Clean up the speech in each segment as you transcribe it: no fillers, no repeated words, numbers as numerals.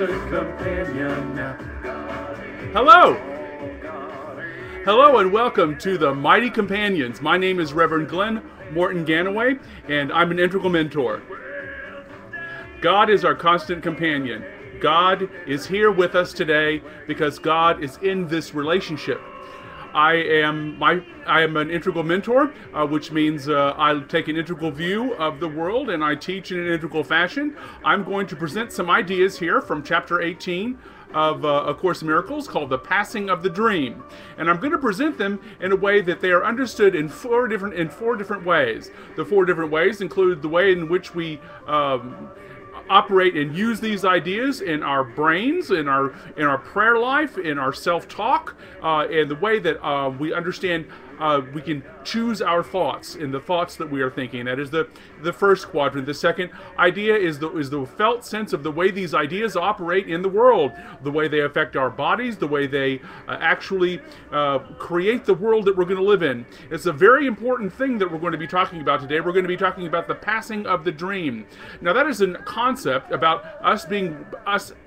companion. Hello! Hello and welcome to the Mighty Companions. My name is Rev Glen Morton Ganaway, and I'm an integral mentor. God is our constant companion. God is here with us today because God is in this relationship. I am an integral mentor, which means I take an integral view of the world and I teach in an integral fashion. I'm going to present some ideas here from chapter 18 of A Course in Miracles called The Passing of the Dream. And I'm going to present them in a way that they are understood in four different ways. The four different ways include the way in which we operate and use these ideas in our brains, in our prayer life, in our self-talk, and the way that we understand we can choose our thoughts in the thoughts that we are thinking. That is the first quadrant. The second idea is the felt sense of the way these ideas operate in the world, the way they affect our bodies, the way they actually create the world that we're going to live in. It's a very important thing that we're going to be talking about today. We're going to be talking about the passing of the dream. Now that is a concept about us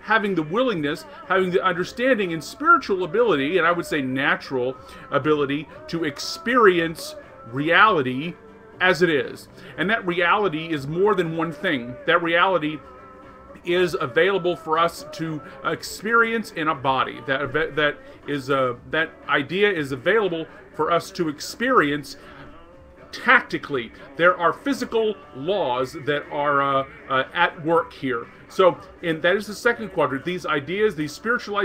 having the willingness, having the understanding and spiritual ability, and I would say natural ability to experience reality as it is. And that reality is more than one thing. That reality is available for us to experience in a body. That idea is available for us to experience tactically. There are physical laws that are at work here. So, and that is the second quadrant. These ideas, these spiritual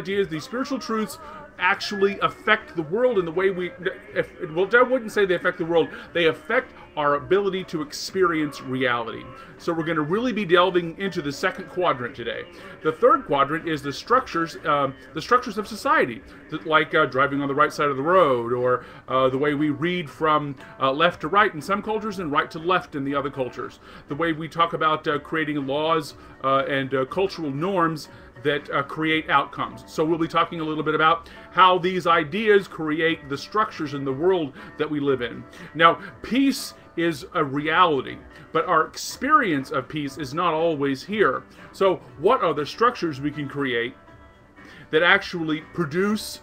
truths actually affect the world in the way well, I wouldn't say they affect the world. They affect our ability to experience reality. So we're going to really be delving into the second quadrant today. The third quadrant is the structures of society, like driving on the right side of the road, or the way we read from left to right in some cultures and right to left in the other cultures. The way we talk about creating laws and cultural norms that create outcomes. So we'll be talking a little bit about how these ideas create the structures in the world that we live in. Now, peace is a reality, but our experience of peace is not always here. So what are the structures we can create that actually produce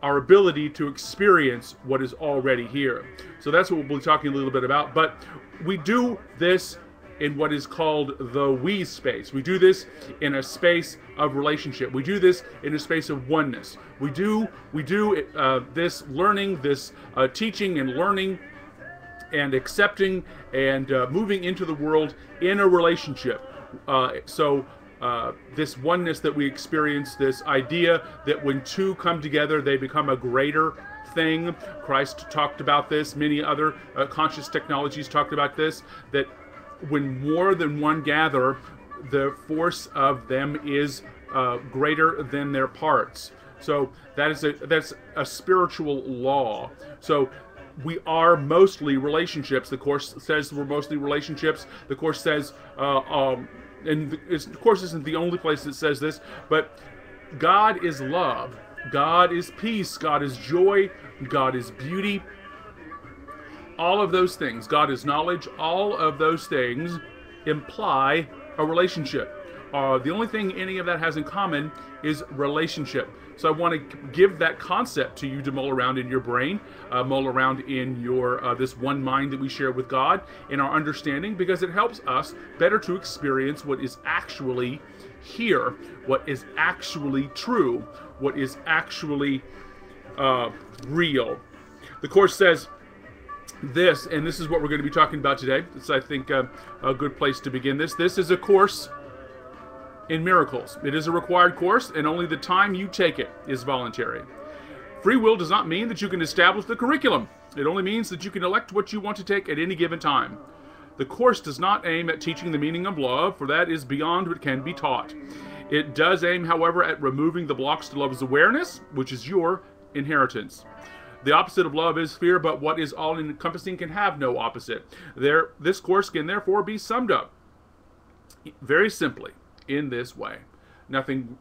our ability to experience what is already here? So that's what we'll be talking a little bit about, but we do this in what is called the we space. We do this in a space of relationship. We do this in a space of oneness. We do this learning, this teaching and learning and accepting and moving into the world in a relationship. This oneness that we experience, this idea that when two come together, they become a greater thing. Christ talked about this. Many other conscious technologies talked about this, that when more than one gather, the force of them is greater than their parts. So that's a spiritual law. So we are mostly relationships. The Course says we're mostly relationships. The Course says, and the Course isn't the only place that says this, but God is love. God is peace. God is joy. God is beauty. All of those things, God is knowledge, all of those things imply a relationship. The only thing any of that has in common is relationship. So I want to give that concept to you to mull around in your brain, mull around in your this one mind that we share with God, in our understanding, because it helps us better to experience what is actually here, what is actually true, what is actually real. The Course says this, and this is what we're going to be talking about today. It's, I think, a good place to begin this. This is a course in miracles. It is a required course, and only the time you take it is voluntary. Free will does not mean that you can establish the curriculum. It only means that you can elect what you want to take at any given time. The course does not aim at teaching the meaning of love, for that is beyond what can be taught. It does aim, however, at removing the blocks to love's awareness, which is your inheritance. The opposite of love is fear, but what is all-encompassing can have no opposite. This course can therefore be summed up very simply in this way. Nothing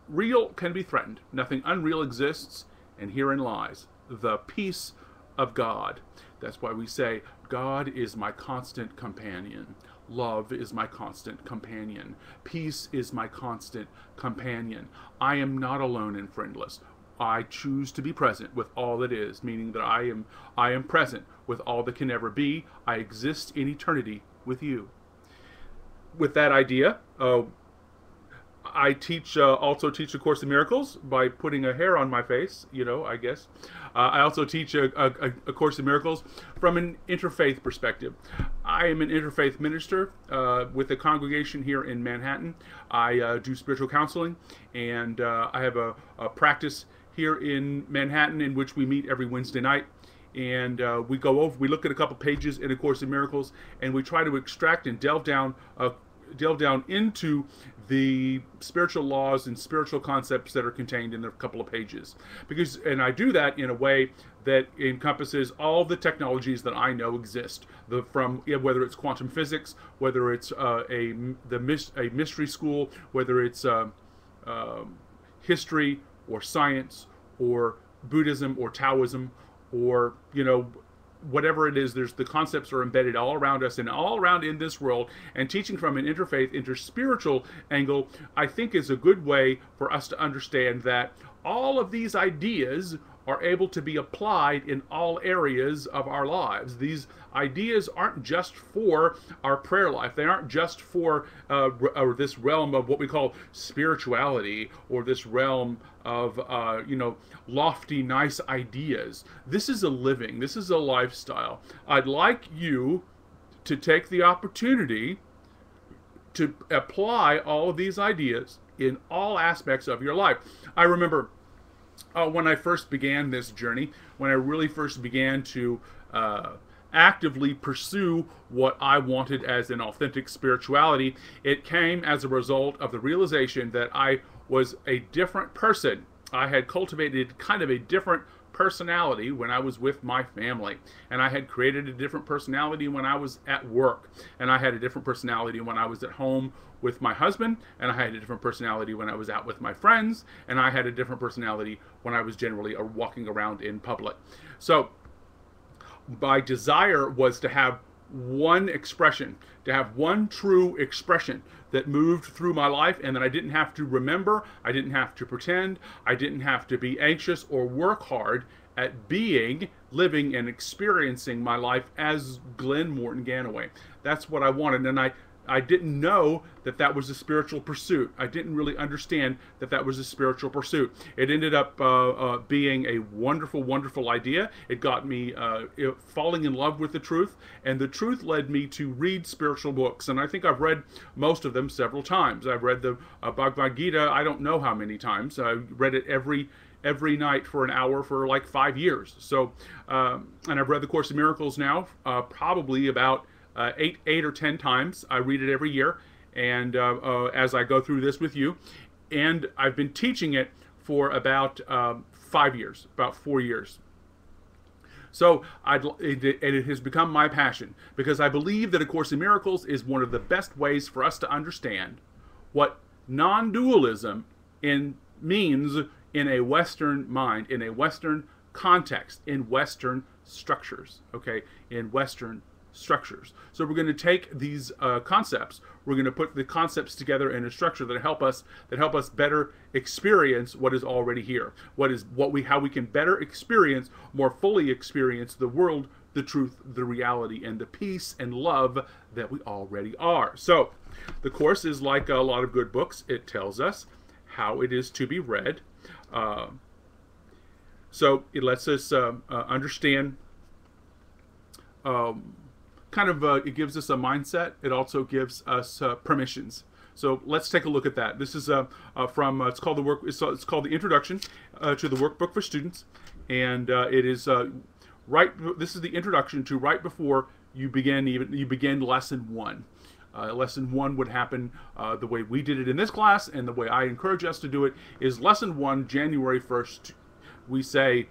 real can be threatened. Nothing unreal exists, and herein lies the peace of God. That's why we say, God is my constant companion. Love is my constant companion. Peace is my constant companion. I am not alone and friendless. I choose to be present with all that is, meaning that I am present with all that can ever be. I exist in eternity with you. With that idea, I also teach a Course in Miracles by putting a hair on my face, I guess. I also teach a Course in Miracles from an interfaith perspective. I am an interfaith minister with a congregation here in Manhattan. I do spiritual counseling, and I have a practice here in Manhattan in which we meet every Wednesday night. And we look at a couple pages in A Course in Miracles, and we try to extract and delve down into the spiritual laws and spiritual concepts that are contained in a couple of pages. And I do that in a way that encompasses all the technologies that I know exist, whether it's quantum physics, whether it's a mystery school, whether it's history or science or Buddhism or Taoism, or whatever it is. The concepts are embedded all around us and all around in this world, and teaching from an interfaith, interspiritual angle, I think, is a good way for us to understand that all of these ideas are able to be applied in all areas of our lives. These ideas aren't just for our prayer life. They aren't just for this realm of what we call spirituality, or this realm of lofty, nice ideas. This is a living. This is a lifestyle. I'd like you to take the opportunity to apply all of these ideas in all aspects of your life. I remember when I first began this journey, when I really first began to actively pursue what I wanted as an authentic spirituality, it came as a result of the realization that I was a different person. I had cultivated kind of a different personality when I was with my family, and I had created a different personality when I was at work, and I had a different personality when I was at home with my husband, and I had a different personality when I was out with my friends, and I had a different personality when I was generally walking around in public. So my desire was to have one expression, to have one true expression that moved through my life, and that I didn't have to remember, I didn't have to pretend, I didn't have to be anxious or work hard at living and experiencing my life as Glen Morton Ganaway. That's what I wanted, and I didn't know that was a spiritual pursuit. I didn't really understand that was a spiritual pursuit. It ended up being a wonderful, wonderful idea. It got me falling in love with the truth, and the truth led me to read spiritual books. And I think I've read most of them several times. I've read the Bhagavad Gita, I don't know how many times. I read it every night for an hour for like 5 years. So, and I've read the Course in Miracles now probably about 8 or 10 times. I read it every year, and as I go through this with you, and I've been teaching it for about 5 years, about 4 years. So it has become my passion, because I believe that A Course in Miracles is one of the best ways for us to understand what non-dualism means in a Western mind, in a Western context, in Western structures, okay, in Western structures. So we're going to take these concepts, we're going to put the concepts together in a structure that help us better experience what is already here, how we can better experience, more fully experience the world, the truth, the reality, and the peace and love that we already are. So the Course is like a lot of good books. It tells us how it is to be read. So it lets us understand it gives us a mindset. It also gives us permissions. So let's take a look at that. This is from it's called the Introduction to the Workbook for Students, and it is this is the introduction to right before you begin lesson 1. Lesson 1 would happen the way we did it in this class, and the way I encourage us to do it is lesson 1, January 1st. We say,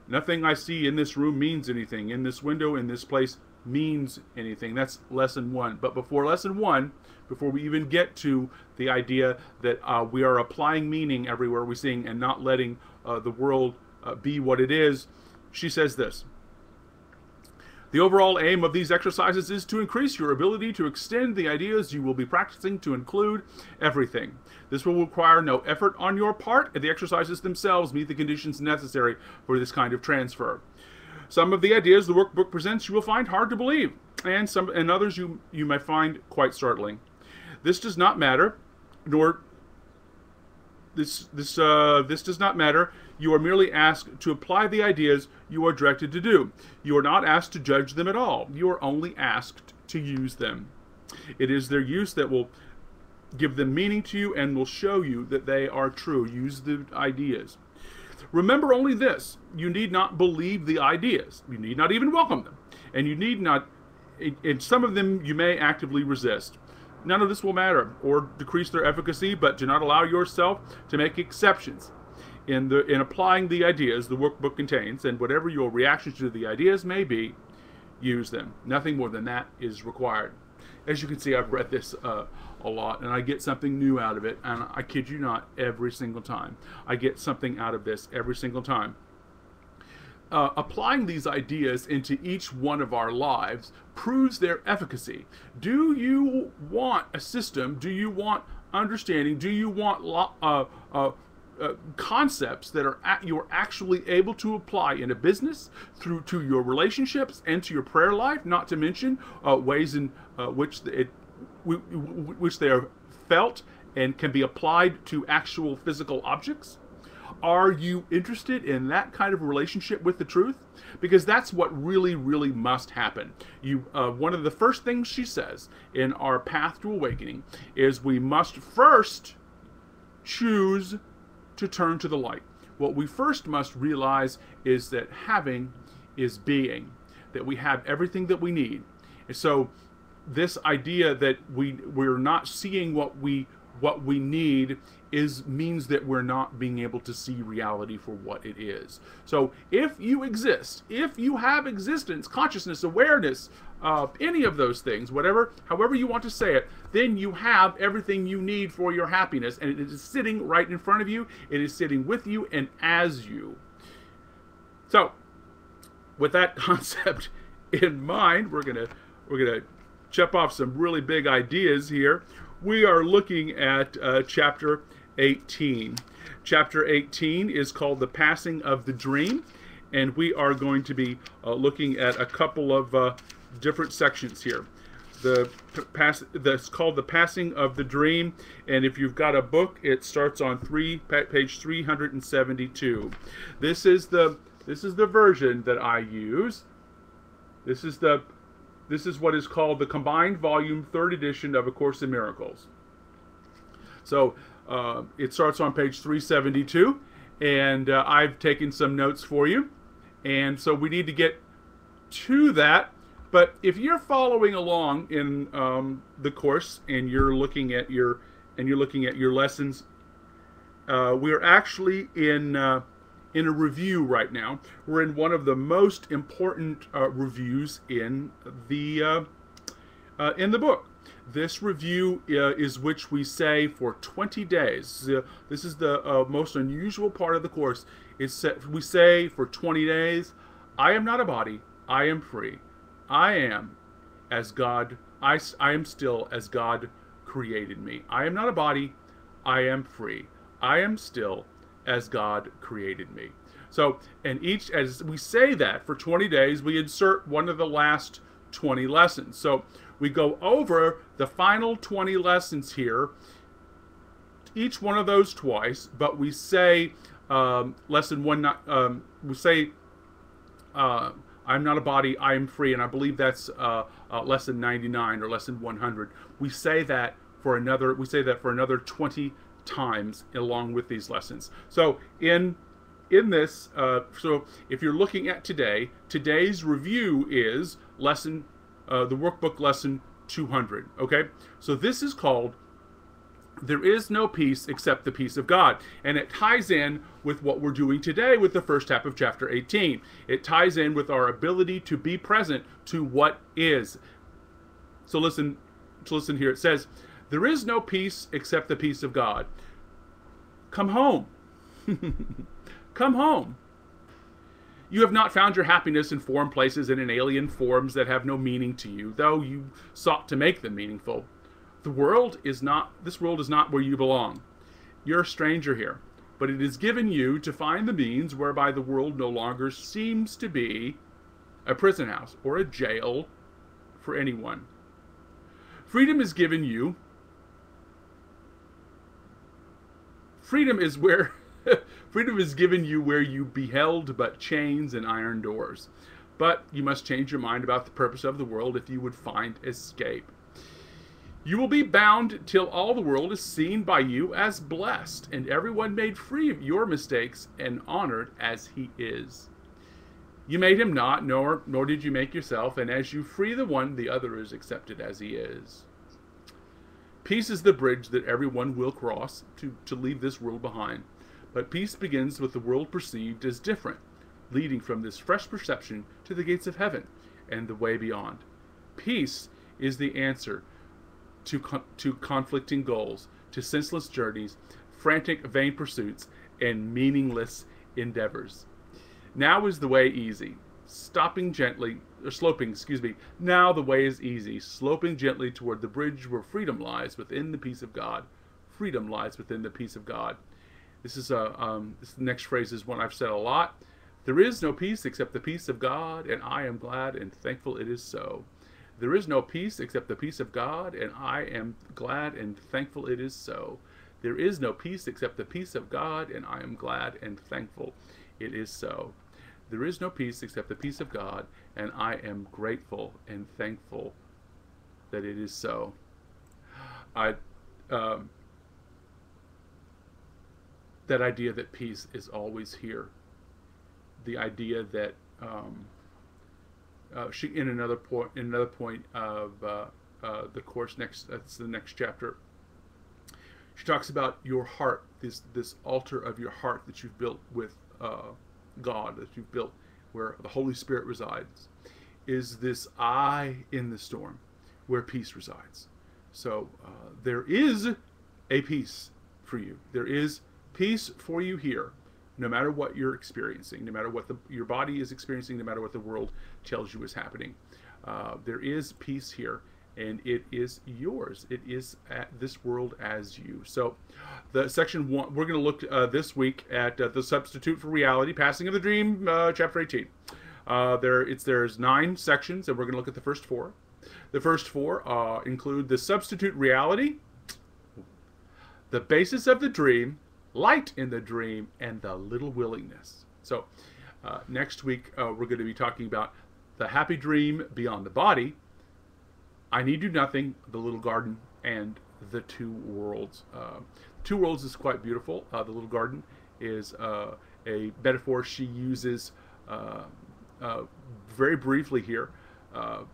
nothing I see in this room means anything. In this window, in this place, means anything. That's lesson 1. But before lesson 1, before we even get to the idea that we are applying meaning everywhere we sing and not letting the world be what it is, she says this: The overall aim of these exercises is to increase your ability to extend the ideas you will be practicing to include everything. This will require no effort on your part, and the exercises themselves meet the conditions necessary for this kind of transfer. Some of the ideas the workbook presents you will find hard to believe, and others you may find quite startling. This does not matter, nor this does not matter. You are merely asked to apply the ideas you are directed to do. You are not asked to judge them at all. You are only asked to use them. It is their use that will give them meaning to you and will show you that they are true. Use the ideas. Remember only this: you need not believe the ideas. You need not even welcome them. And you need not, in some of them you may actively resist. None of this will matter or decrease their efficacy, but do not allow yourself to make exceptions in applying the ideas the workbook contains, and whatever your reactions to the ideas may be, use them. Nothing more than that is required. As you can see, I've read this a lot, and I get something new out of it, and I kid you not, every single time. I get something out of this every single time. Applying these ideas into each one of our lives proves their efficacy. Do you want a system? Do you want understanding? Do you want concepts that you're actually able to apply in a business, through to your relationships and to your prayer life? Not to mention ways in which they are felt and can be applied to actual physical objects. Are you interested in that kind of relationship with the truth? Because that's what really, really must happen. One of the first things she says in our path to awakening is we must first choose to turn to the light. What we first must realize is that having is being, that we have everything that we need. And so this idea that we're not seeing what we need means that we're not being able to see reality for what it is. So if you exist, if you have existence, consciousness, awareness, any of those things, however you want to say it, then you have everything you need for your happiness, and it is sitting right in front of you. It is sitting with you and as you. So with that concept in mind, we're gonna chop off some really big ideas here. We are looking at chapter 18. Chapter 18 is called The Passing of the Dream, and we are going to be looking at a couple of different sections here. That's called The Passing of the Dream, and if you've got a book, it starts on page 372. This is the version that I use. This is what is called the Combined Volume 3rd Edition of A Course in Miracles. So it starts on page 372, and I've taken some notes for you. And so we need to get to that. But if you're following along in the course and you're looking at your lessons, we're actually in a review right now. We're in one of the most important reviews in the book. This review is which we say for 20 days. This is the most unusual part of the course. We say for 20 days, I am not a body, I am free. I am as God, I am still as God created me. I am not a body, I am free. I am still as God created me. So, and as we say that for 20 days, we insert one of the last 20 lessons. So we go over the final 20 lessons here, each one of those twice, but we say lesson one, we say I'm not a body, I am free, and I believe that's lesson 99 or lesson 100. We say that for another 20 times along with these lessons. So in this, so if you're looking at today's review is the workbook lesson 200. Okay, so this is called There Is No Peace Except the Peace of God, and it ties in with what we're doing today with the first half of chapter 18. It ties in with our ability to be present to what is. So listen here. It says, there is no peace except the peace of God. Come home. Come home. You have not found your happiness in foreign places and in alien forms that have no meaning to you, though you sought to make them meaningful. This world is not where you belong. You're a stranger here, but it is given you to find the means whereby the world no longer seems to be a prison house or a jail for anyone. Freedom is given you. Freedom is given you where you beheld but chains and iron doors. But you must change your mind about the purpose of the world if you would find escape. You will be bound till all the world is seen by you as blessed, and everyone made free of your mistakes and honored as he is. You made him not, nor did you make yourself, and as you free the one, the other is accepted as he is. Peace is the bridge that everyone will cross to leave this world behind. But peace begins with the world perceived as different, leading from this fresh perception to the gates of heaven and the way beyond. Peace is the answer to conflicting goals, to senseless journeys, frantic vain pursuits, and meaningless endeavors. Now is the way easy, sloping, now the way is easy, sloping gently toward the bridge where freedom lies within the peace of God. Freedom lies within the peace of God. This next phrase is one I've said a lot. There is no peace except the peace of God, and I am glad and thankful it is so. There is no peace except the peace of God, and I am glad and thankful it is so. There is no peace except the peace of God, and I am glad and thankful it is so. There is no peace except the peace of God, and I am grateful and thankful that it is so. That idea that peace is always here. The idea that in another point of the course, that's the next chapter, she talks about your heart, this altar of your heart that you've built with God, that you've built where the Holy Spirit resides, is this eye in the storm where peace resides. So there is a peace for you. There is peace for you here, no matter what you're experiencing, no matter what your body is experiencing, no matter what the world tells you is happening. There is peace here, and it is yours. It is at this world as you. So the section 1, we're going to look this week at the substitute for reality, passing of the dream, chapter 18. There's 9 sections, and we're going to look at the first 4. The first 4 include the substitute reality, the basis of the dream, light in the dream, and the little willingness. So next week we're going to be talking about the happy dream beyond the body, I Need Do Nothing, the little garden, and the 2 worlds. 2 worlds is quite beautiful. The little garden is a metaphor she uses very briefly here.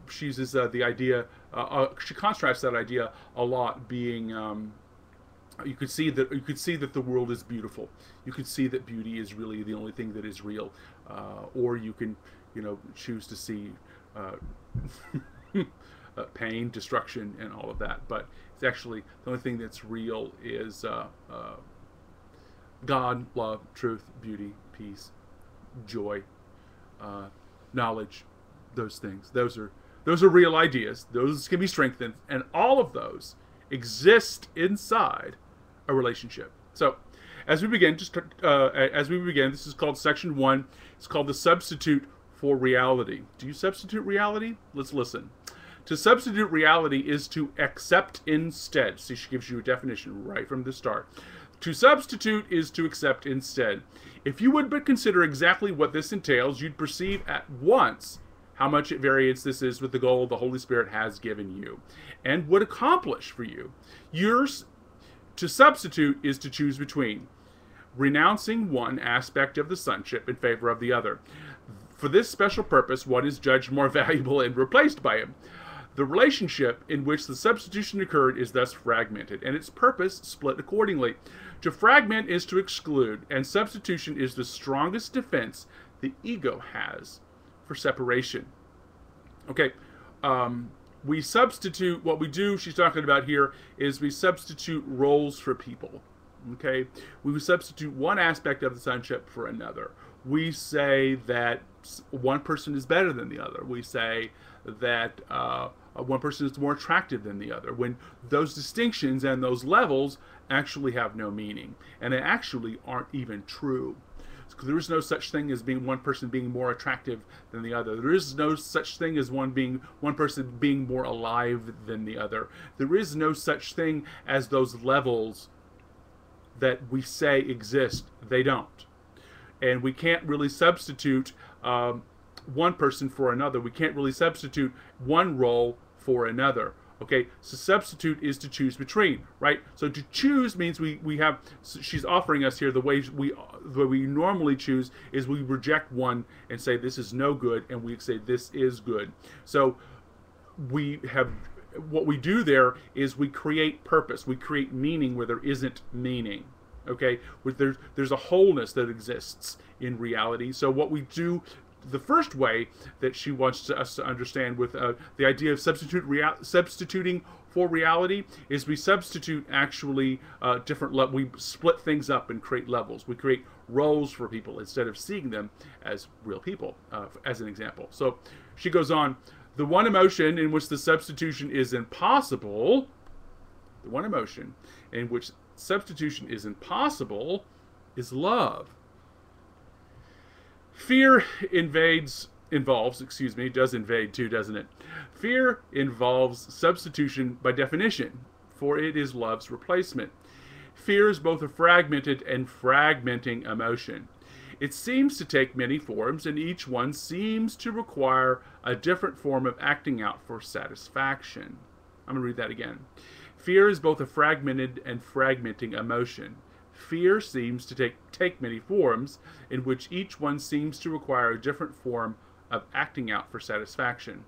She uses the idea, she contrasts that idea a lot, being you could see that the world is beautiful. You could see that beauty is really the only thing that is real, or you can, choose to see pain, destruction, and all of that. But it's actually the only thing that's real is God, love, truth, beauty, peace, joy, knowledge. Those things. Those are real ideas. Those can be strengthened, and all of those exist inside a relationship. So, as we begin, this is called section 1. It's called the substitute for reality. Do you substitute reality? Let's listen. To substitute reality is to accept instead. See, she gives you a definition right from the start. To substitute is to accept instead. If you would but consider exactly what this entails, you'd perceive at once how much at variance this is with the goal the Holy Spirit has given you and would accomplish for you. Yours to substitute is to choose between renouncing one aspect of the sonship in favor of the other. For this special purpose, one is judged more valuable and replaced by him. The relationship in which the substitution occurred is thus fragmented, and its purpose split accordingly. To fragment is to exclude, and substitution is the strongest defense the ego has for separation. Okay, we substitute, what we do, she's talking about here, is we substitute roles for people. Okay, we substitute one aspect of the sonship for another, we say that one person is better than the other. We say that one person is more attractive than the other, when those distinctions and those levels actually have no meaning, and they actually aren't even true. So there is no such thing as being one person being more attractive than the other. There is no such thing as one person being more alive than the other. There is no such thing as those levels that we say exist. They don't. And we can't really substitute one person for another. We can't really substitute one role for another. Okay, so substitute is to choose between, right? So to choose means we have, she's offering us here the way we normally choose is we reject one and say this is no good, and we say this is good. So we have, what we do there is we create purpose, we create meaning where there isn't meaning. Okay, there's a wholeness that exists in reality. So what we do, the first way that she wants us to understand with the idea of substituting for reality is we substitute actually different we split things up and create levels. We create roles for people instead of seeing them as real people, as an example. So she goes on, the one emotion in which the substitution is impossible, the one emotion in which substitution is impossible is love. Fear does invade too, doesn't it? Fear involves substitution by definition, for it is love's replacement. Fear is both a fragmented and fragmenting emotion. It seems to take many forms, and each one seems to require a different form of acting out for satisfaction. I'm going to read that again. Fear is both a fragmented and fragmenting emotion. Fear seems to take many forms, in which each one seems to require a different form of acting out for satisfaction.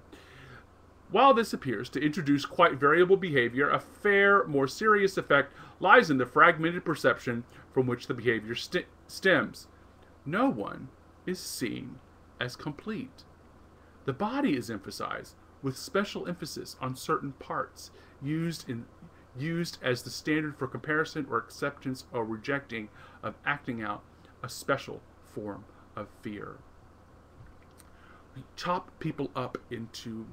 While this appears to introduce quite variable behavior, a fair, more serious effect lies in the fragmented perception from which the behavior stems. No one is seen as complete. The body is emphasized, with special emphasis on certain parts, used as the standard for comparison or acceptance or rejecting of acting out a special form of fear. We chop people up into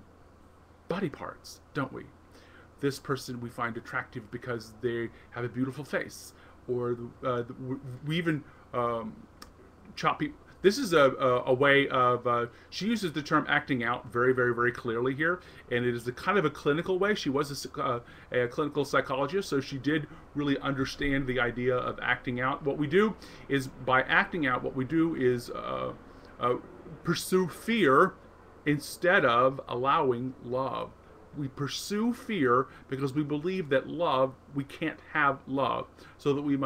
body parts, don't we? This person we find attractive because they have a beautiful face, or we even chop people. This is a way of, she uses the term acting out very, very, very clearly here, and it is a kind of a clinical way. She was a clinical psychologist, so she did really understand the idea of acting out. What we do is, by acting out, what we do is pursue fear instead of allowing love. We pursue fear because we believe that we can't have love, so that we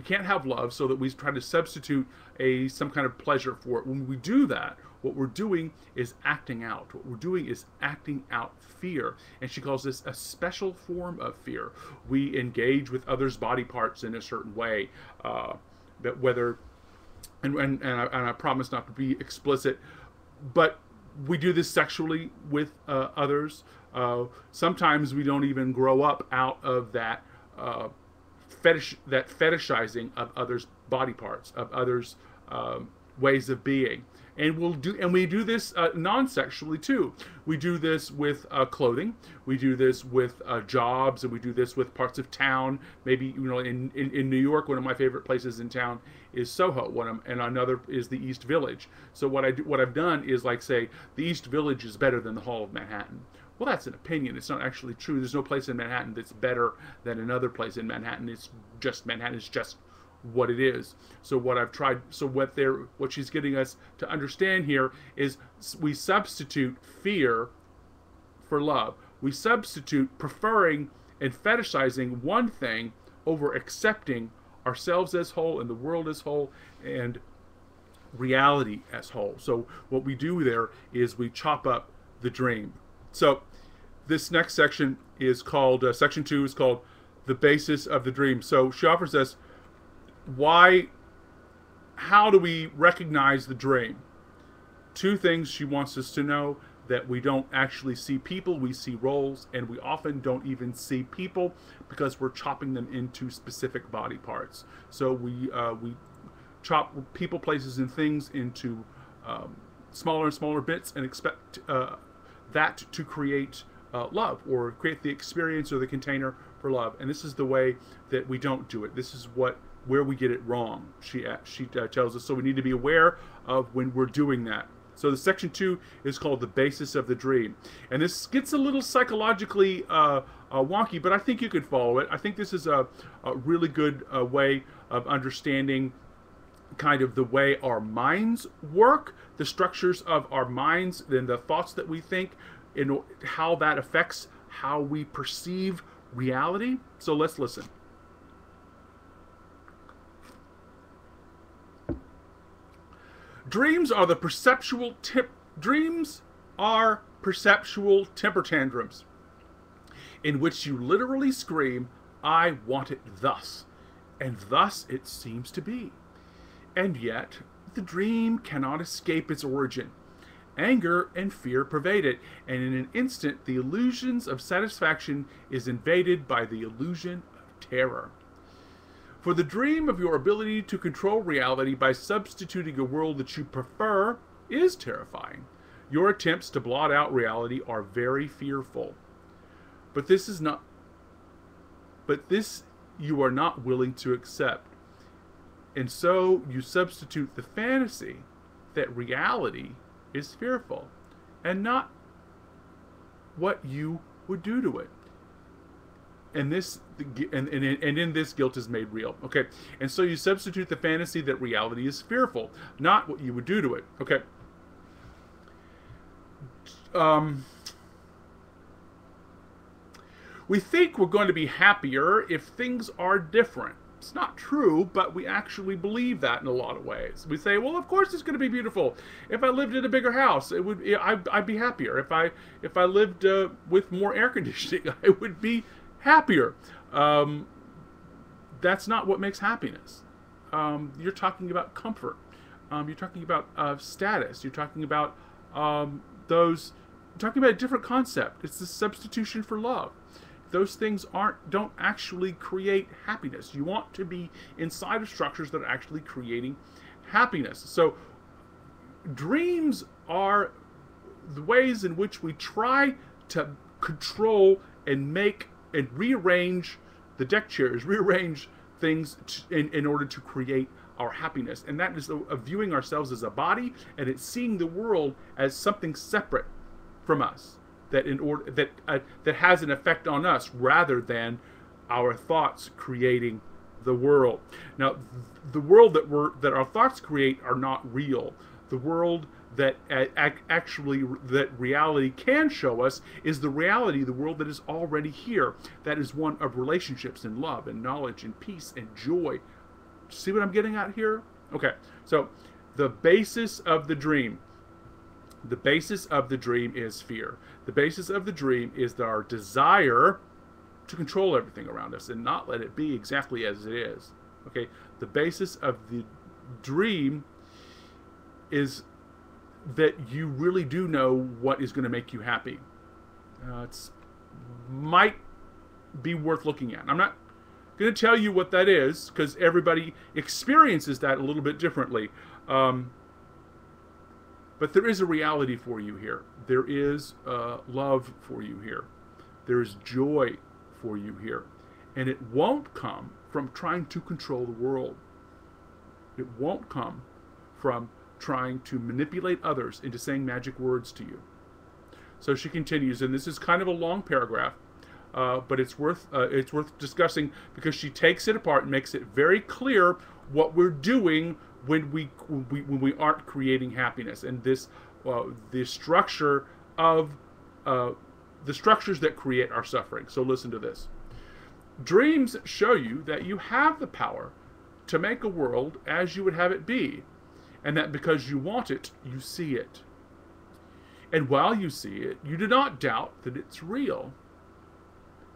can't have love, so that we try to substitute some kind of pleasure for it. When we do that, what we're doing is acting out. What we're doing is acting out fear. And she calls this a special form of fear. We engage with others' body parts in a certain way, that whether, and I promise not to be explicit, but we do this sexually with others. Sometimes we don't even grow up out of that fetishizing of others' body parts, of others' ways of being, and we do this non-sexually too. We do this with clothing. We do this with jobs, and we do this with parts of town. Maybe in New York, one of my favorite places in town is Soho. And another is the East Village. So what I've done is, like, say the East Village is better than the Hall of Manhattan. Well, that's an opinion. It's not actually true. There's no place in Manhattan that's better than another place in Manhattan. Manhattan is just what it is. So what she's getting us to understand here is we substitute fear for love. We substitute preferring and fetishizing one thing over accepting ourselves as whole and the world as whole and reality as whole. So what we do there is we chop up the dream. So this next section is called, section 2 is called The Basis of the Dream. So she offers us how do we recognize the dream? Two things she wants us to know: that we don't actually see people, we see roles, and we often don't even see people because we're chopping them into specific body parts. So chop people, places, and things into smaller and smaller bits and expect that to create love, or create the experience or the container for love. And this is the way that we don't do it. This is where we get it wrong. She tells us. So we need to be aware of when we're doing that. So the section 2 is called the basis of the dream, and this gets a little psychologically wonky, but I think you could follow it. I think this is a really good way of understanding kind of the way our minds work, the structures of our minds, and the thoughts that we think, and how that affects how we perceive reality. So let's listen. Dreams are perceptual temper tantrums in which you literally scream, "I want it thus," and thus it seems to be. And yet, the dream cannot escape its origin. Anger and fear pervade it, and in an instant the illusions of satisfaction is invaded by the illusion of terror. For the dream of your ability to control reality by substituting a world that you prefer is terrifying. Your attempts to blot out reality are very fearful. But this you are not willing to accept. And so you substitute the fantasy that reality is fearful, and not what you would do to it. And in this, guilt is made real. Okay, and so you substitute the fantasy that reality is fearful, not what you would do to it. Okay. We think we're going to be happier if things are different. It's not true, but we actually believe that in a lot of ways. We say, well, of course it's going to be beautiful. If I lived in a bigger house, I'd be happier. If I lived with more air conditioning, I would be happier. That's not what makes happiness. You're talking about comfort. You're talking about status. You're talking about you're talking about a different concept. It's the substitution for love. Those things don't actually create happiness. You want to be inside of structures that are actually creating happiness. So dreams are the ways in which we try to control and make and rearrange the deck chairs, rearrange things in order to create our happiness. And that is viewing ourselves as a body, and it's seeing the world as something separate from us, that has an effect on us, rather than our thoughts creating the world. Now, the world that our thoughts create are not real. The world that that reality can show us is the world that is already here. That is one of relationships and love and knowledge and peace and joy. See what I'm getting at here? Okay, so the basis of the dream. The basis of the dream is fear. The basis of the dream is our desire to control everything around us and not let it be exactly as it is. Okay, the basis of the dream is that you really do know what is going to make you happy. It might be worth looking at. I'm not going to tell you what that is, because everybody experiences that a little bit differently. But there is a reality for you here. There is love for you here. There is joy for you here. And it won't come from trying to control the world. It won't come from trying to manipulate others into saying magic words to you. So she continues, and this is kind of a long paragraph, but it's worth discussing, because she takes it apart and makes it very clear what we're doing when we aren't creating happiness, and the structure of the structures that create our suffering. So listen to this. Dreams show you that you have the power to make a world as you would have it be, and that because you want it, you see it. And while you see it, you do not doubt that it's real.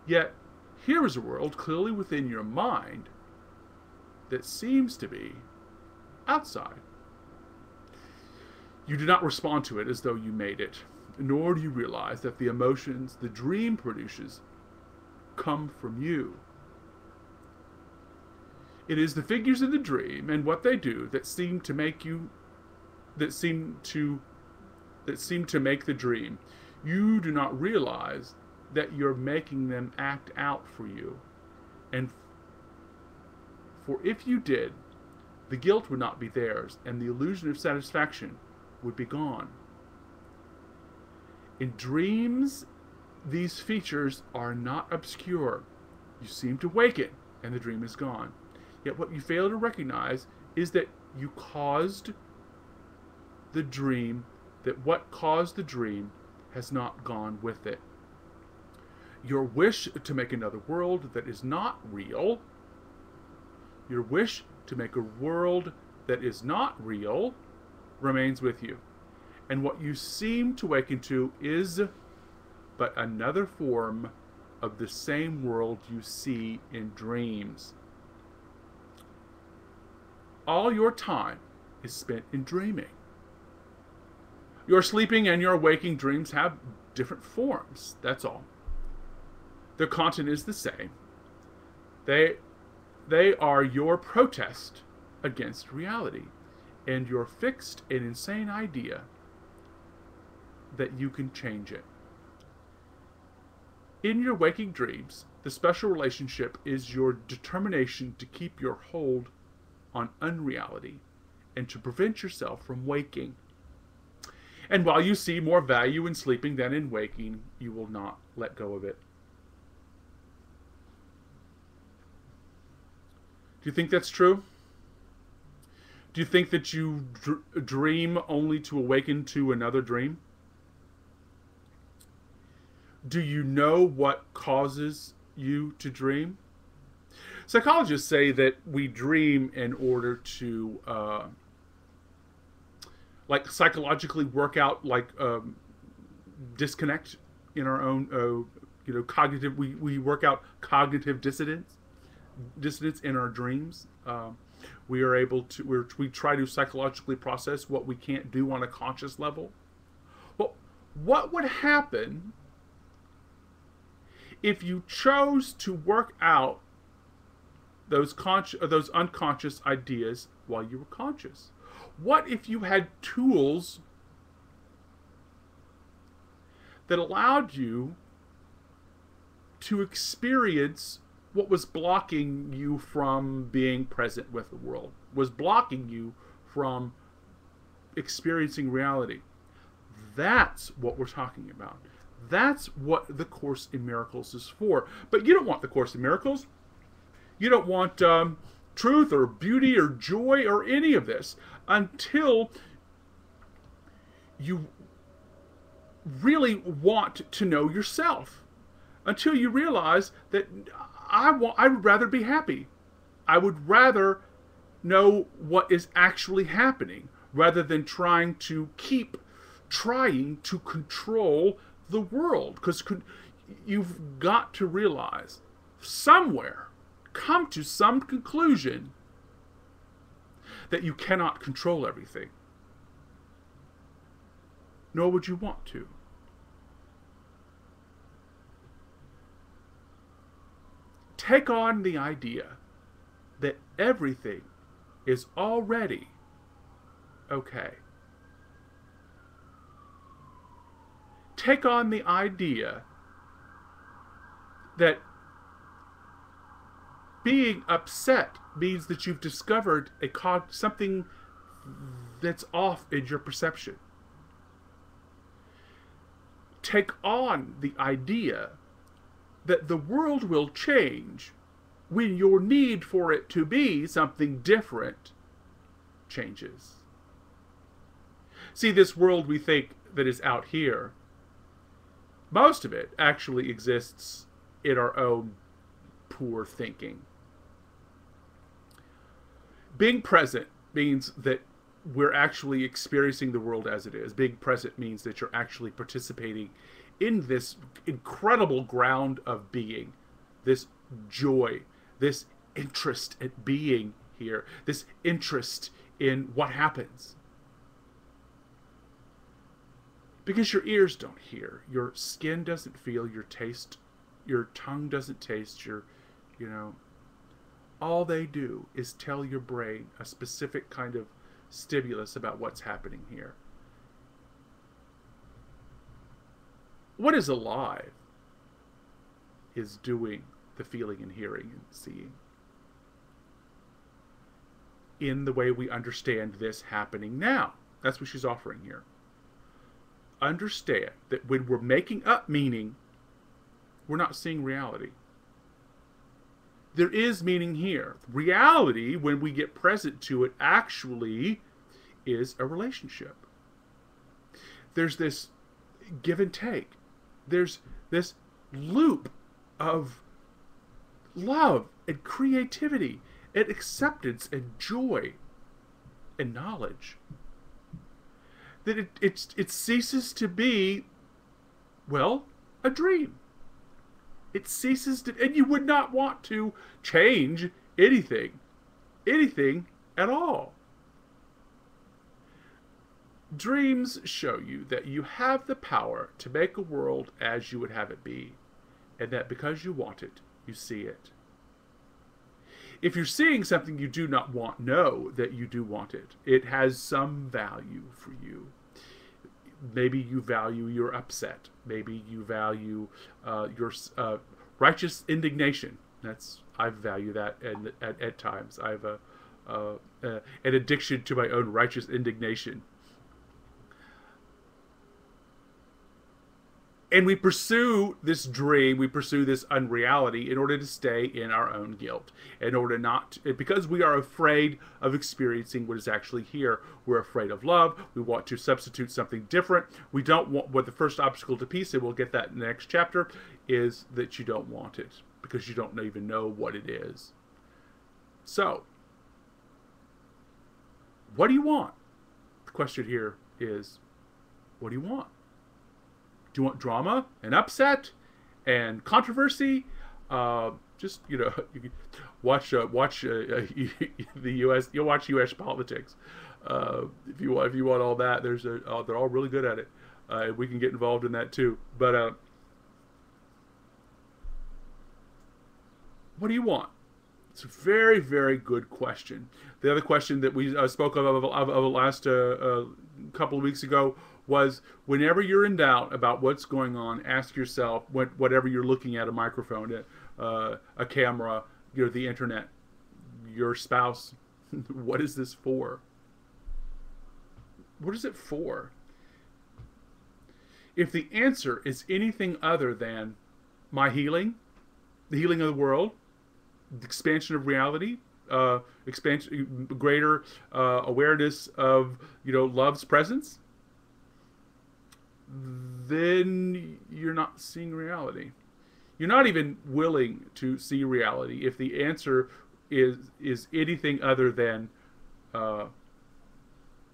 Yet, here is a world clearly within your mind that seems to be outside. You do not respond to it as though you made it, nor do you realize that the emotions the dream produces come from you. It is the figures in the dream and what they do that seem to make you that seem to make the dream. You do not realize that you're making them act out for you. And for if you did, the guilt would not be theirs, and the illusion of satisfaction would be gone. In dreams, these features are not obscure. You seem to waken, and the dream is gone. Yet what you fail to recognize is that you caused the dream, that what caused the dream has not gone with it. Your wish to make another world that is not real, your wish to make a world that is not real remains with you. And what you seem to waken to is but another form of the same world you see in dreams. All your time is spent in dreaming. Your sleeping and your waking dreams have different forms, that's all. Their content is the same. They are your protest against reality and your fixed and insane idea that you can change it. In your waking dreams, the special relationship is your determination to keep your hold on unreality and to prevent yourself from waking. And while you see more value in sleeping than in waking, you will not let go of it. Do you think that's true? Do you think that you dream only to awaken to another dream? Do you know what causes you to dream? Psychologists say that we dream in order to psychologically work out disconnect in our own cognitive. We work out cognitive dissonance in our dreams. We are able to we try to psychologically process what we can't do on a conscious level. Well, what would happen if you chose to work out those unconscious ideas while you were conscious? What if you had tools that allowed you to experience what was blocking you from being present with the world, was blocking you from experiencing reality? That's what we're talking about. That's what the Course in Miracles is for. But you don't want the Course in Miracles. You don't want truth or beauty or joy or any of this until you really want to know yourself. Until you realize that I would rather be happy. I would rather know what is actually happening rather than trying to control the world. Because you've got to realize somewhere, come to some conclusion that you cannot control everything. Nor would you want to. Take on the idea that everything is already okay. Take on the idea that being upset means that you've discovered something that's off in your perception. Take on the idea that the world will change when your need for it to be something different changes. See, this world we think that is out here, most of it actually exists in our own poor thinking. Being present means that we're actually experiencing the world as it is. Being present means that you're actually participating in this incredible ground of being, this joy, this interest at being here, this interest in what happens. Because your ears don't hear, your skin doesn't feel, your tongue doesn't taste, all they do is tell your brain a specific kind of stimulus about what's happening here. What is alive is doing the feeling and hearing and seeing in the way we understand this happening now. That's what she's offering here. Understand that when we're making up meaning, we're not seeing reality. There is meaning here. Reality, when we get present to it, actually is a relationship. There's this give and take. There's this loop of love and creativity and acceptance and joy and knowledge. That it ceases to be, well, a dream. It ceases to, and you would not want to change anything at all. Dreams show you that you have the power to make a world as you would have it be, and that because you want it, you see it. If you're seeing something you do not want, know that you do want it. It has some value for you. Maybe you value your upset. Maybe you value your righteous indignation. I value that at times. I have an addiction to my own righteous indignation. And we pursue this dream, we pursue this unreality in order to stay in our own guilt. In order not to, because we are afraid of experiencing what is actually here. We're afraid of love. We want to substitute something different. We don't want, what the first obstacle to peace, and we'll get that in the next chapter, is that you don't want it. Because you don't even know what it is. So, what do you want? The question here is, what do you want? Do you want drama and upset and controversy? Just, you know, you can watch the U.S. You'll watch U.S. politics. If you want all that, they're all really good at it. We can get involved in that too. But what do you want? It's a very, very good question. The other question that we spoke of last couple of weeks ago was, whenever you're in doubt about what's going on, ask yourself, whatever you're looking at, a microphone, a camera, the internet, your spouse, what is this for? What is it for? If the answer is anything other than my healing, the healing of the world, the expansion of reality, greater awareness of love's presence, then you're not seeing reality. You're not even willing to see reality if the answer is anything other than to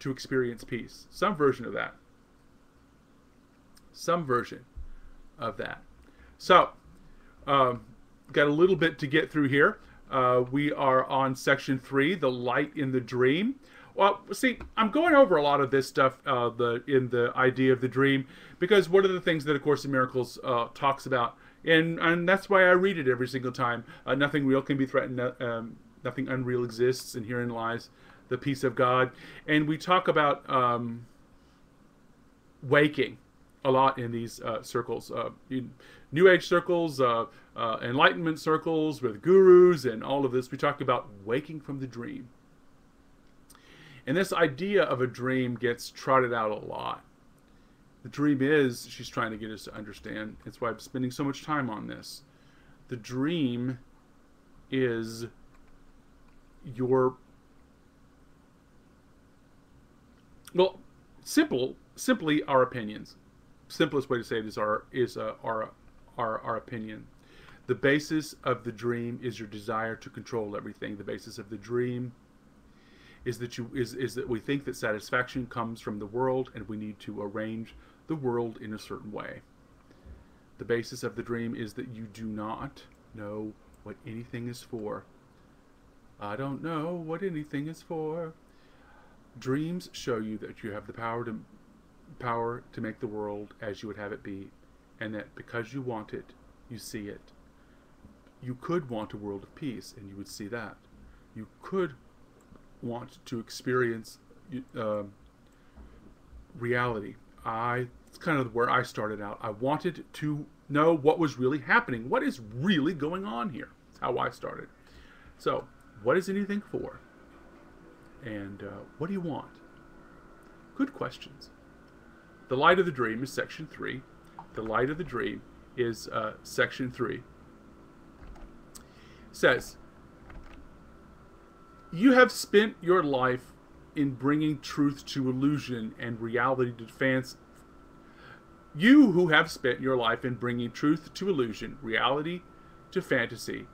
experience peace. Some version of that. Some version of that. So, got a little bit to get through here. We are on section 3, the light in the dream. Well, see, I'm going over a lot of this stuff in the idea of the dream, because one of the things that A Course in Miracles talks about, and that's why I read it every single time. Nothing real can be threatened. Nothing unreal exists, and herein lies the peace of God. And we talk about waking a lot in these circles, in New Age circles, enlightenment circles with gurus, and all of this. We talk about waking from the dream. And this idea of a dream gets trotted out a lot. The dream is, she's trying to get us to understand. That's why I'm spending so much time on this. The dream is your, well, simply our opinions. Simplest way to say it is our opinion. The basis of the dream is your desire to control everything. The basis of the dream is that we think that satisfaction comes from the world, and we need to arrange the world in a certain way. The basis of the dream is that you do not know what anything is for. I don't know what anything is for. Dreams show you that you have the power to make the world as you would have it be, and that because you want it, you see it. You could want a world of peace, and you would see that. You could want to experience reality. It's kind of where I started out. I wanted to know what was really happening. What is really going on here? That's how I started. So, what is anything for? And what do you want? Good questions. The light of the dream is section 3. The light of the dream is section 3. It says, you have spent your life in bringing truth to illusion and reality to fancy. You who have spent your life in bringing truth to illusion, reality to fantasy,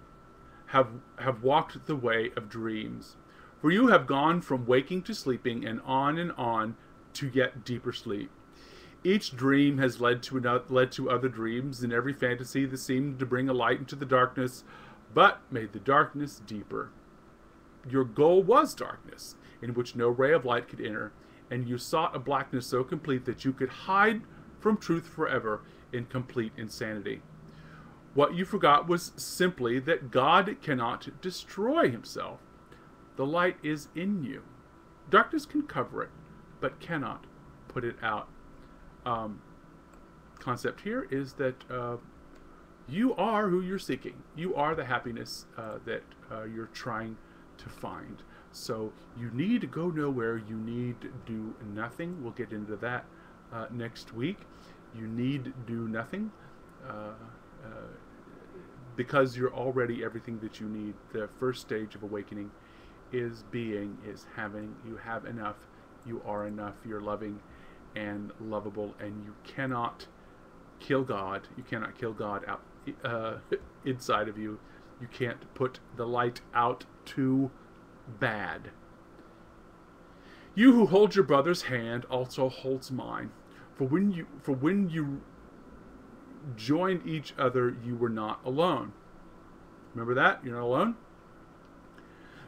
have walked the way of dreams. For you have gone from waking to sleeping and on to yet deeper sleep. Each dream has led to other dreams, and every fantasy that seemed to bring a light into the darkness, but made the darkness deeper. Your goal was darkness, in which no ray of light could enter, and you sought a blackness so complete that you could hide from truth forever in complete insanity. What you forgot was simply that God cannot destroy himself. The light is in you. Darkness can cover it, but cannot put it out. Concept here is that you are who you're seeking. You are the happiness that you're trying to find. So you need to go nowhere. You need to do nothing. We'll get into that next week. You need to do nothing because you're already everything that you need. The first stage of awakening is being, is having. You have enough. You are enough. You're loving and lovable, and you cannot kill God. You cannot kill God out inside of you. You can't put the light out too bad. You who hold your brother's hand also holds mine. For when you joined each other, you were not alone. Remember that? You're not alone.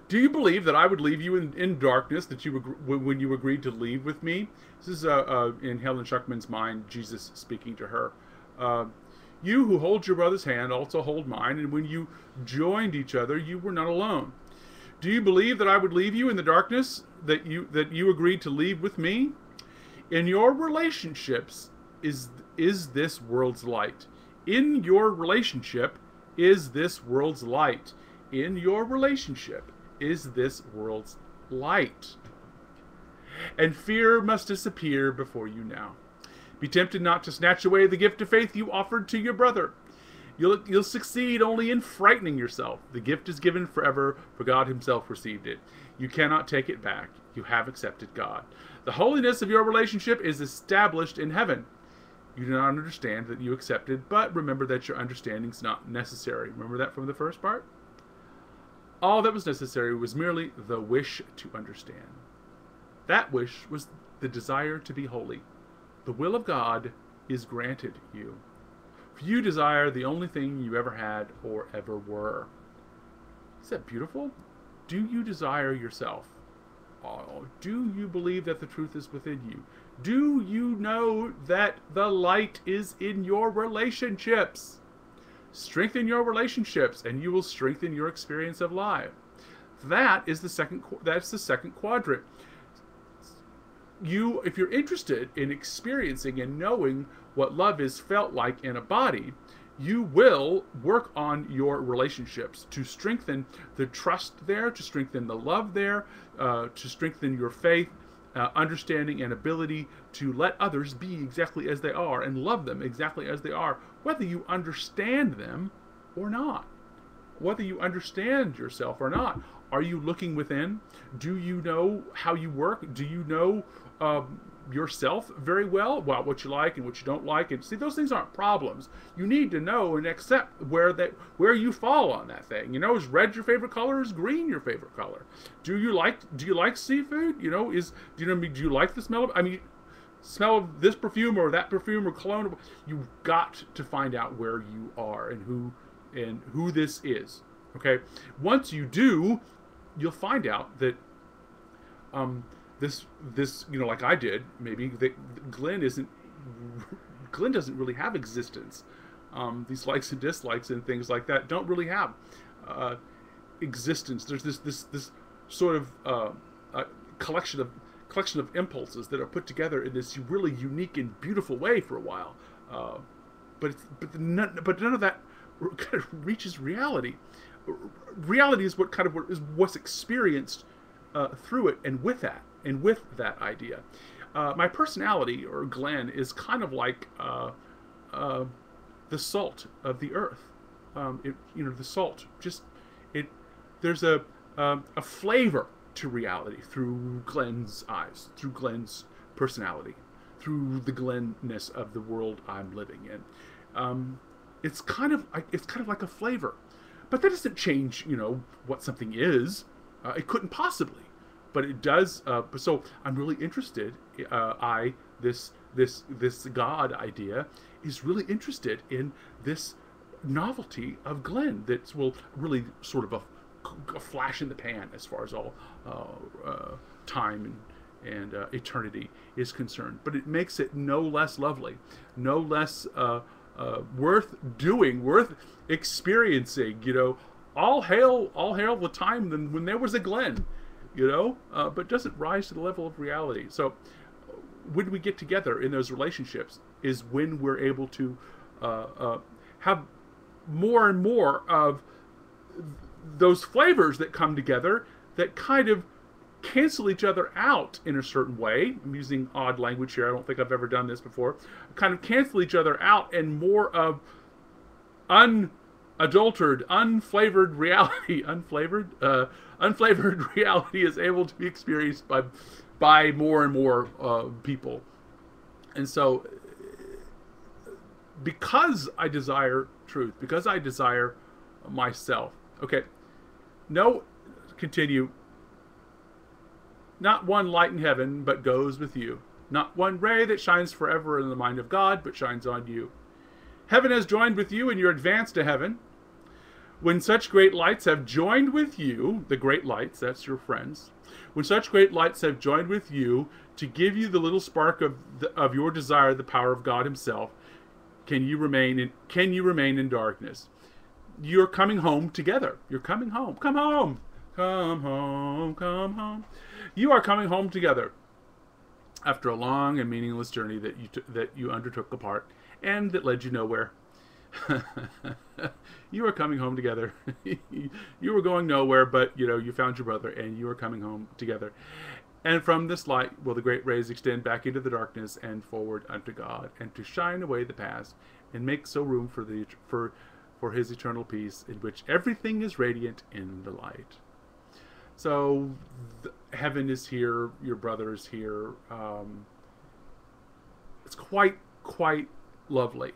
Do you believe that I would leave you in darkness, that when you agreed to leave with me? This is in Helen Schuckman's mind, Jesus speaking to her. You who hold your brother's hand also hold mine, and when you joined each other, you were not alone. Do you believe that I would leave you in the darkness, that you agreed to leave with me? In your relationships is this world's light. In your relationship is this world's light. In your relationship is this world's light. And fear must disappear before you now. Be tempted not to snatch away the gift of faith you offered to your brother. You'll succeed only in frightening yourself. The gift is given forever, for God himself received it. You cannot take it back. You have accepted God. The holiness of your relationship is established in heaven. You do not understand that you accepted, but remember that your understanding is not necessary. Remember that from the first part? All that was necessary was merely the wish to understand. That wish was the desire to be holy. The will of God is granted you. For you desire the only thing you ever had or ever were. Is that beautiful? Do you desire yourself? Oh, do you believe that the truth is within you? Do you know that the light is in your relationships? Strengthen your relationships, and you will strengthen your experience of life. That's the second quadrant. If you're interested in experiencing and knowing what love is felt like in a body, you will work on your relationships to strengthen the trust there, to strengthen the love there, to strengthen your faith, understanding, and ability to let others be exactly as they are and love them exactly as they are, whether you understand them or not. Whether you understand yourself or not. Are you looking within? Do you know how you work? Do you know yourself very well? Well, what you like and what you don't like. And see, those things aren't problems. You need to know and accept where you fall on that thing. You know, is red your favorite color? Is green your favorite color? Do you like seafood? You know, do you like the smell of? Smell of this perfume or that perfume or cologne? You've got to find out where you are and who this is. Okay. Once you do, you'll find out that this like I did, maybe that Glen doesn't really have existence these likes and dislikes and things like that don't really have existence. There's this sort of collection of impulses that are put together in this really unique and beautiful way for a while. But none of that kind of reaches reality. Reality is what's experienced through it and with that idea. My personality, or Glen, is kind of like the salt of the earth. The salt. There's a flavor to reality through Glen's eyes, through Glen's personality, through the Glenness of the world I'm living in. It's kind of like a flavor, but that doesn't change, what something is. It couldn't possibly, but it does. So I'm really interested. This God idea is really interested in this novelty of Glen that will really sort of a flash in the pan as far as all time and eternity is concerned. But it makes it no less lovely, no less worth doing, worth experiencing. All hail the time when there was a Glen, but doesn't rise to the level of reality. So when we get together in those relationships is when we're able to have more and more of those flavors that come together that kind of cancel each other out in a certain way. I'm using odd language here. I don't think I've ever done this before. Kind of cancel each other out, and more of unadulterated, unflavored reality, unflavored reality is able to be experienced by more and more people. And so, because I desire truth, because I desire myself. Okay, continue. Not one light in heaven, but goes with you. Not one ray that shines forever in the mind of God, but shines on you. Heaven has joined with you in your advance to heaven. When such great lights have joined with you, the great lights, that's your friends. When such great lights have joined with you to give you the little spark of your desire, the power of God Himself, can you remain in darkness? You're coming home together. You're coming home. Come home. Come home. Come home. You are coming home together after a long and meaningless journey that you undertook apart and that led you nowhere. You are coming home together. You were going nowhere, but you found your brother, and you are coming home together. And from this light will the great rays extend back into the darkness and forward unto God, and to shine away the past and make so room for His eternal peace, in which everything is radiant in the light. So heaven is here. Your brother is here. It's quite lovely.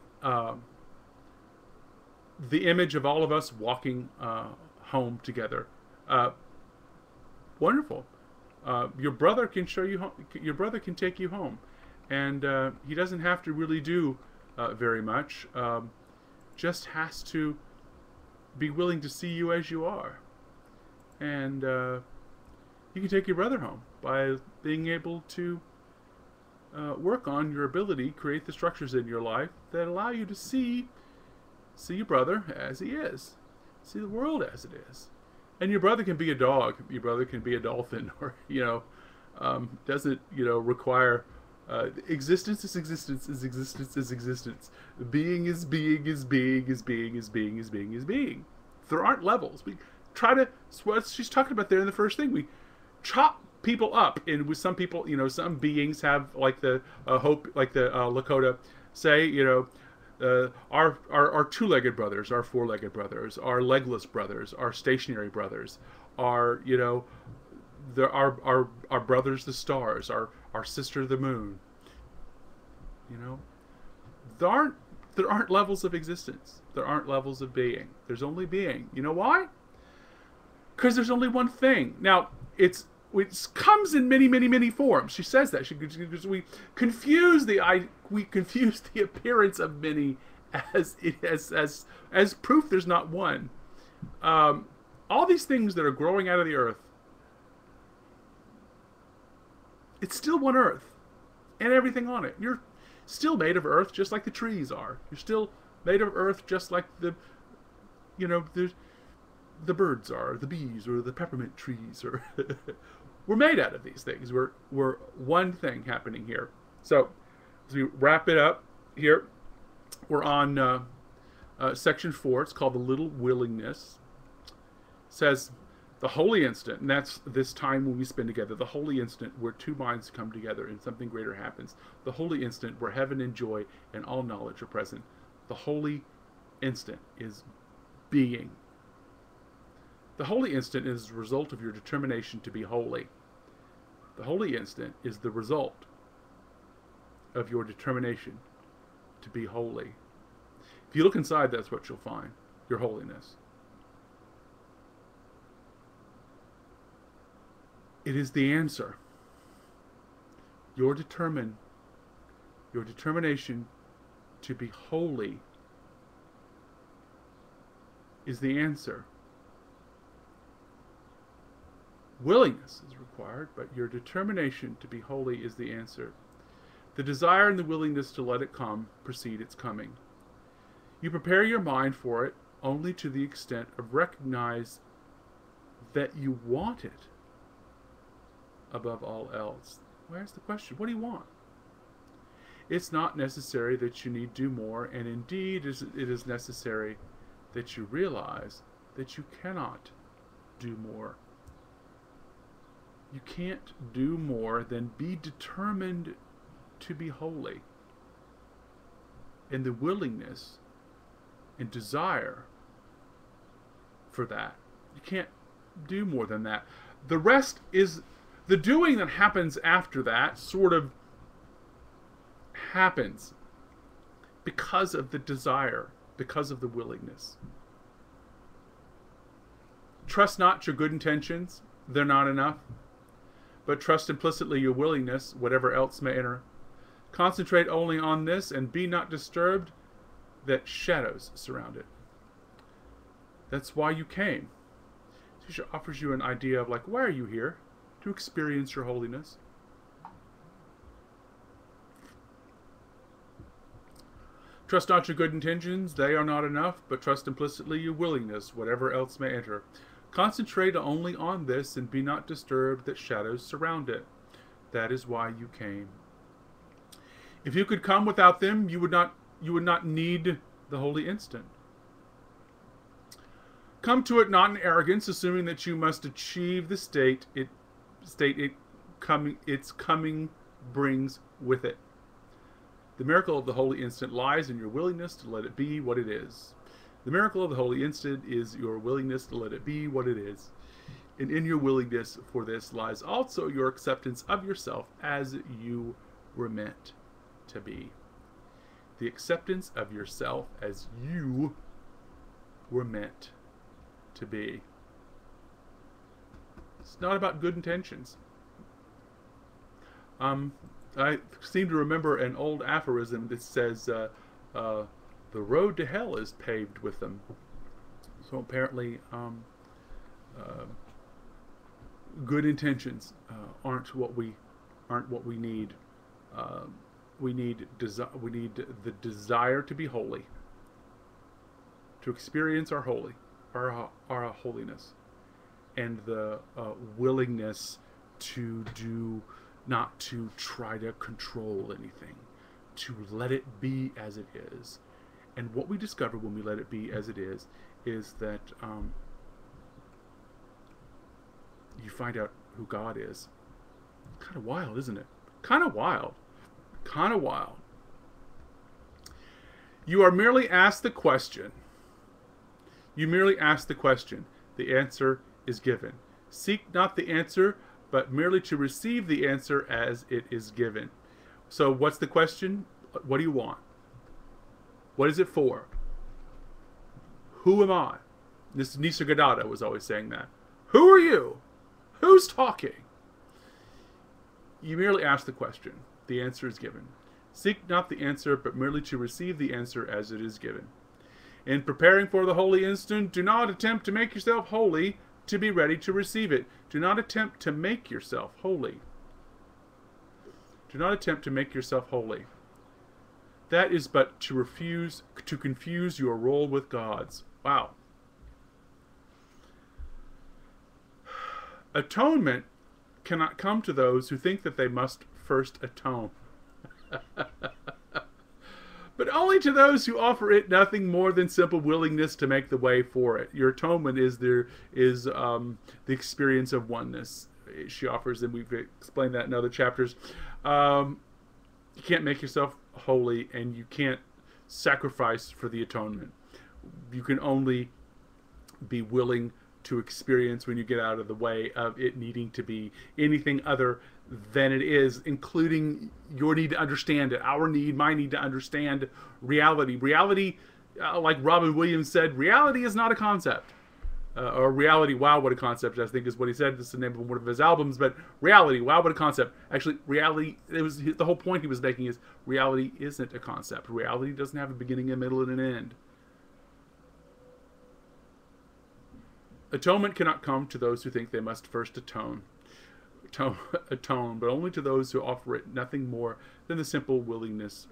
The image of all of us walking home together. Wonderful. Your brother can show you home. Your brother can take you home, and he doesn't have to really do very much. Just has to be willing to see you as you are, and you can take your brother home by being able to work on your ability, create the structures in your life that allow you to see your brother as he is, see the world as it is. And your brother can be a dog, your brother can be a dolphin, or doesn't require existence is existence is existence is existence. Being is being is being is being is being is being is being. There aren't levels. We try to, what she's talking about there in the first thing, we chop people up, and with some people, some beings have, like the hope, like the Lakota say, our two-legged brothers, our four-legged brothers, our legless brothers, our stationary brothers, our brothers the stars, our sister the moon. There aren't levels of existence. There aren't levels of being. There's only being. You know why? Because there's only one thing. Now, it comes in many, many, many forms. She says that we confuse the appearance of many as proof there's not one. All these things that are growing out of the earth, it's still one earth, and everything on it. You're still made of earth, just like the trees are. You're still made of earth, just like the birds are, the bees, or the peppermint trees, or we're made out of these things. We're one thing happening here. So as we wrap it up here, we're on section 4. It's called the little willingness. It says the holy instant, and that's this time when we spend together. The holy instant where two minds come together and something greater happens. The holy instant where heaven and joy and all knowledge are present. The holy instant is being. The holy instant is the result of your determination to be holy. The holy instant is the result of your determination to be holy. If you look inside, that's what you'll find, your holiness. It is the answer. Your determination to be holy is the answer. Willingness is required, but your determination to be holy is the answer. The desire and the willingness to let it come precede its coming. You prepare your mind for it only to the extent of recognize that you want it above all else. Where's the question? What do you want? It's not necessary that you need do more, and indeed it is necessary that you realize that you cannot do more. You can't do more than be determined to be holy. And the willingness and desire for that. You can't do more than that. The rest is the doing that happens after that sort of happens because of the desire, because of the willingness. Trust not your good intentions, they're not enough, but trust implicitly your willingness, whatever else may enter. Concentrate only on this and be not disturbed that shadows surround it. That's why you came. Teacher offers you an idea of like, why are you here? To experience your holiness. Trust not your good intentions, they are not enough, but trust implicitly your willingness, whatever else may enter. Concentrate only on this and be not disturbed that shadows surround it. That is why you came. If you could come without them, you would not need the holy instant. Come to it not in arrogance, assuming that you must achieve the state its coming brings with it. The miracle of the holy instant lies in your willingness to let it be what it is. The miracle of the holy instant is your willingness to let it be what it is. And in your willingness for this lies also your acceptance of yourself as you were meant to be. The acceptance of yourself as you were meant to be. It's not about good intentions. I seem to remember an old aphorism that says, the road to hell is paved with them. So apparently, good intentions aren't what we need. We need the desire to be holy, to experience our holiness, and the willingness to do, not to try to control anything, to let it be as it is. And what we discover when we let it be as it is that you find out who God is. Kind of wild, isn't it? Kind of wild. Kind of wild. You are merely asked the question. You merely ask the question. The answer is given. Seek not the answer, but merely to receive the answer as it is given. So what's the question? What do you want? What is it for? Who am I? This Nisargadatta was always saying that. Who are you? Who's talking? You merely ask the question. The answer is given. Seek not the answer, but merely to receive the answer as it is given. In preparing for the holy instant, do not attempt to make yourself holy to be ready to receive it. Do not attempt to make yourself holy. Do not attempt to make yourself holy. that is but to confuse your role with God's. Wow. Atonement cannot come to those who think that they must first atone. But only to those who offer it nothing more than simple willingness to make the way for it. Your atonement is the experience of oneness she offers, and we've explained that in other chapters. You can't make yourself holy, and you can't sacrifice for the atonement. You can only be willing to experience when you get out of the way of it needing to be anything other than it is, including your need to understand it, our need, my need to understand reality. Reality, like Robin Williams said, reality is not a concept. Or reality, wow, what a concept, I think is what he said. This is the name of one of his albums, but reality, wow, what a concept. Actually, reality, it was the whole point he was making is reality isn't a concept. Reality doesn't have a beginning, a middle, and an end. Atonement cannot come to those who think they must first atone, but only to those who offer it nothing more than the simple willingness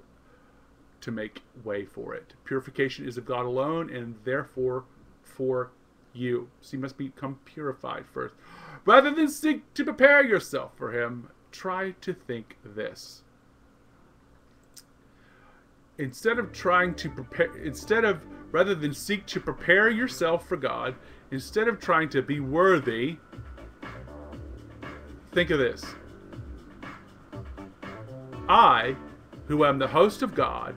to make way for it. Purification is of God alone, and therefore for you. So you must become purified first. Rather than seek to prepare yourself for Him, try to think this. Rather than seek to prepare yourself for God, instead of trying to be worthy, think of this. I, who am the host of God,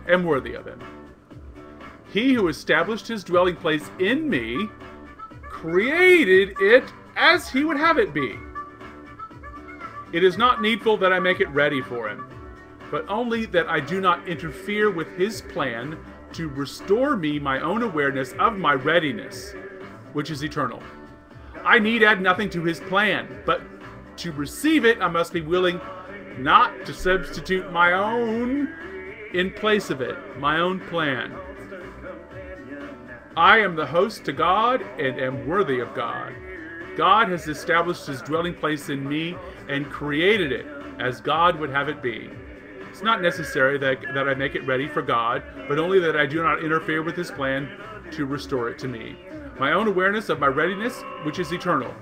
am worthy of Him. He who established His dwelling place in me created it as He would have it be. It is not needful that I make it ready for Him, but only that I do not interfere with His plan to restore me my own awareness of my readiness, which is eternal. I need add nothing to His plan, but to receive it, I must be willing not to substitute my own in place of it, my own plan. I am the host to God and am worthy of God. God has established His dwelling place in me and created it as God would have it be. It's not necessary that I make it ready for God, but only that I do not interfere with His plan to restore it to me. My own awareness of my readiness, which is eternal.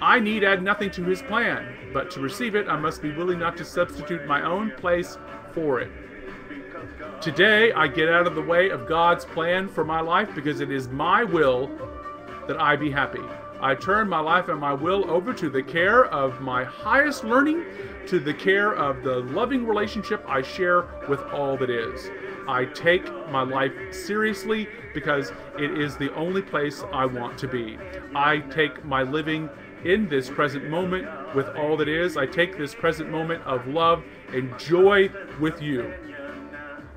I need add nothing to His plan, but to receive it, I must be willing not to substitute my own place for it. Today, I get out of the way of God's plan for my life because it is my will that I be happy. I turn my life and my will over to the care of my highest learning, to the care of the loving relationship I share with all that is. I take my life seriously because it is the only place I want to be. I take my living in this present moment with all that is. I take this present moment of love and joy with you.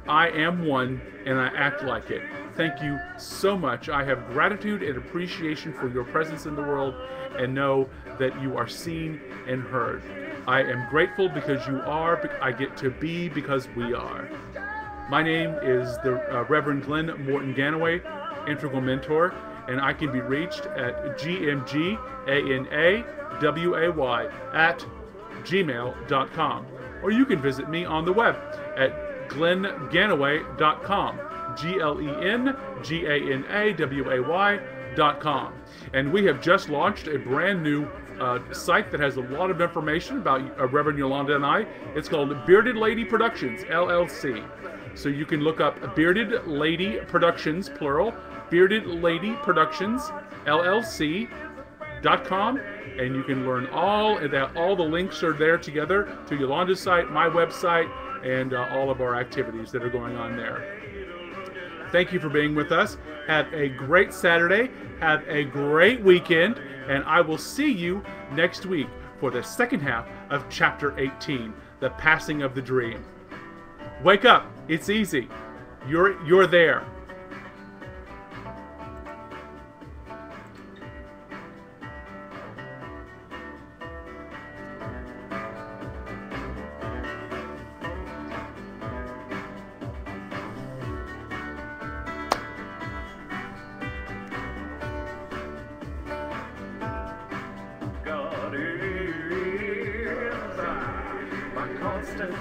I am one, and I act like it. Thank you so much. I have gratitude and appreciation for your presence in the world, and know that you are seen and heard. I am grateful because you are. I get to be because we are. My name is the Rev Glen Morton Ganaway, Integral Mentor, and I can be reached at gmganaway@gmail.com. Or you can visit me on the web at glenganaway.com. GLENGANAWAY.com. And we have just launched a brand new site that has a lot of information about Rev.Yolanda and I. It's called Bearded Lady Productions, LLC. So you can look up Bearded Lady Productions, plural, Bearded Lady Productions, LLC.com, and you can learn all the links are there together to Yolanda's site, my website, and all of our activities that are going on there. Thank you for being with us. Have a great Saturday. Have a great weekend. And I will see you next week for the second half of Chapter 18, The Passing of the Dream. Wake up. It's easy. You're there.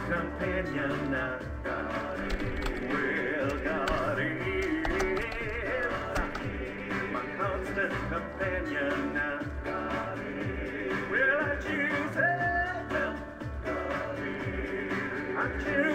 Companion, Well, God is my constant companion. Well, I choose heaven. I choose